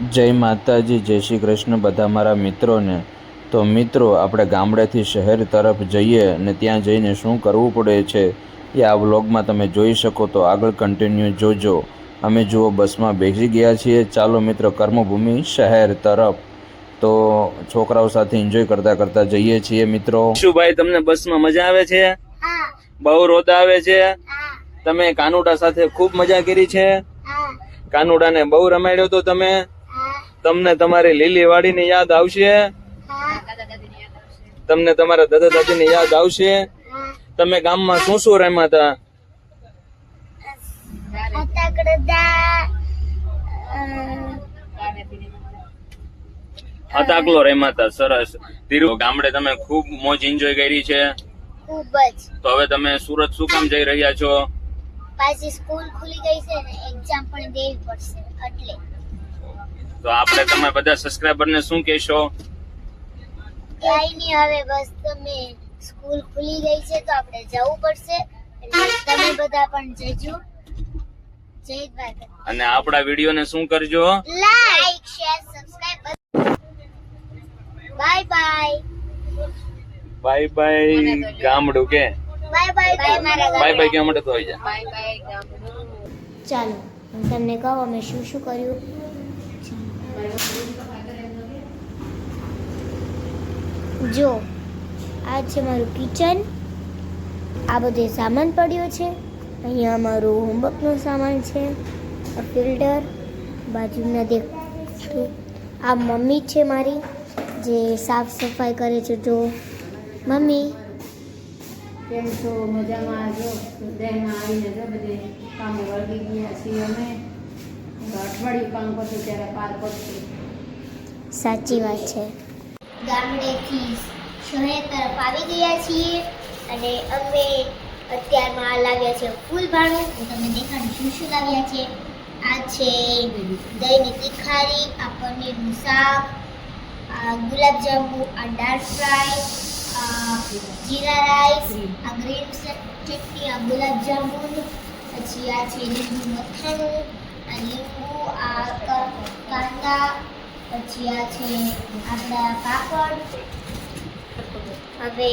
જય માતાજી, જય શ્રી કૃષ્ણ બધા મારા મિત્રોને। તો મિત્રો, આપણે ગામડેથી શહેર તરફ જઈએ અને ત્યાં જઈને શું કરવું પડે છે એ આ વ્લોગમાં તમે જોઈ શકો, તો આગળ કન્ટિન્યુ જોજો। અમે જુઓ બસમાં બેસી ગયા છીએ। ચાલો મિત્રો, કર્મભૂમિ શહેર તરફ। તો છોકરાઓ સાથે એન્જોય કરતા કરતા જઈએ છીએ મિત્રો। શું ભાઈ, તમને બસમાં મજા આવે છે? બહુ રોતા આવે છે? તમે કાનુડા સાથે ખૂબ મજા કરી છે? કાનુડાને બહુ રમાડ્યો તો તમે? તમને તમારી લીલી વાડીની યાદ આવશે? તમને તમારા દાદા દાદીની યાદ આવશે? તમે ગામમાં શું શું રમ્યા હતા? હતાકલો રમ્યા હતા। સરસ। ધીરુ, ગામડે તમે ખૂબ મોજ એન્જોય કરી છે? ખૂબ જ। તો હવે તમે સુરત શું કામ જઈ રહ્યા છો? પાછી સ્કૂલ ખુલી ગઈ છે ને, એક્ઝામ પણ દેવી પડશે એટલે। તો આપણે તમે બધા સબસ્ક્રાઇબરને શું કહેશો? કઈ નહીં, હવે બસ તમે સ્કૂલ ખુલી ગઈ છે તો આપણે જવું પડશે, એટલે તમે બધા પણ જજો। જય દ્વારકા। અને આપણા વિડીયોને શું કરજો? Like, share, subscribe. Bye bye. Bye bye ગામડું કે? બાય બાય મારા બાય બાય કેવા માટે તો આવી જા। બાય બાય ગામડું। ચાલો હું તમને કહું અમે શું શું કર્યું। જો આ છે મારું કિચન, આ બધો સામાન પડ્યો છે। અહીંયા અમારું હોમવર્કનો સામાન છે, આ ફિલ્ટર બાજુના દેખો, આ મમ્મી છે મારી જે સાફ સફાઈ કરે છે। જો મમ્મી કેમ છો? મજામાં? જો હૃદયમાં આવીને જો બધે કામો વળગી ગયા છીએ અમે। અઠવાડિયું કામ કરશું ત્યારે પાર પડશે। સાચી વાત છે। ગામડેથી શહેર તરફ આવી ગયા છીએ અને અમે અત્યારમાં લાવ્યા છે ફૂલભાણું। હું તમને દેખાડું શું શું લાવ્યા છે। આ છે દહીંની તીખારી, આ પનીરનું શાક, આ ગુલાબજાંબુ, આ દાળ ફ્રાય, આ જીરા રાઈસ, આ ગ્રીન ચટણી, આ ગુલાબજાંબુ, પછી આ છે લીંબુ મખાનું, આ લીંબુ, આ કાંદા, પછી આ છે આપણા પાપડ। હવે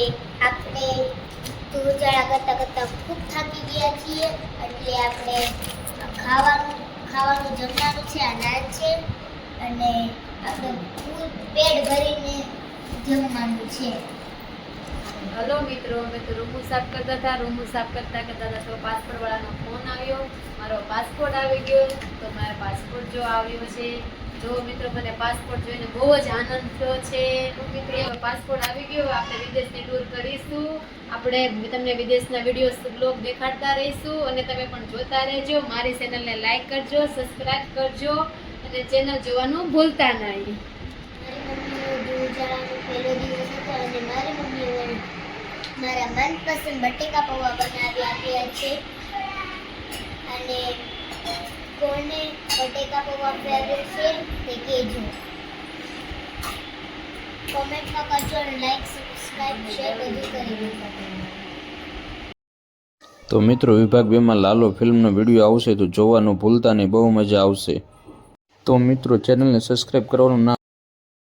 આપણે ધૂળચાળા કરતા કરતા ખૂબ થાકી ગયા છીએ, એટલે આપણે ખાવાનું જમવાનું છે। આ નાન છે અને આપણે ફૂલ પેટ ભરીને જમવાનું છે। હલો મિત્રો, અમે તો રૂમું સાફ કરતા હતા। રૂમું સાફ કરતા કરતા તો પાસપોર્ટ વાળાનો ફોન આવ્યો। મારો પાસપોર્ટ આવી ગયો। તો મારો પાસપોર્ટ જો આવ્યો છે, જો મિત્રો મને પાસપોર્ટ જોઈને બહુ જ આનંદ થયો છે। તો મિત્રો પાસપોર્ટ આવી ગયો, આપણે વિદેશની ટૂર કરીશું। આપણે તમને વિદેશના વિડીયો બ્લોગ દેખાડતા રહીશું અને તમે પણ જોતા રહેજો। મારી ચેનલને લાઈક કરજો, સબસ્ક્રાઇબ કરજો અને ચેનલ જોવાનું ભૂલતા નહીં। પહેલો દિવસ હતો અને મારી મમ્મીએ મારા મનપસંદ બટેકા પૌવા બનાવી આપ્યા છે। અને કોને બટેકા પૌવા ફેવરેટ છે તે કહેજો, કોમેન્ટમાં કરજો અને લાઈક, સબસ્ક્રાઇબ, શેર બધું કરી દેજો। તો મિત્રો, વિભાગ 2માં લાલો ફિલ્મનો વિડીયો આવશે તો જોવાનું ભૂલતા નહીં, બહુ મજા આવશે। તો મિત્રો, ચેનલને સબસ્ક્રાઇબ કરવાનું ના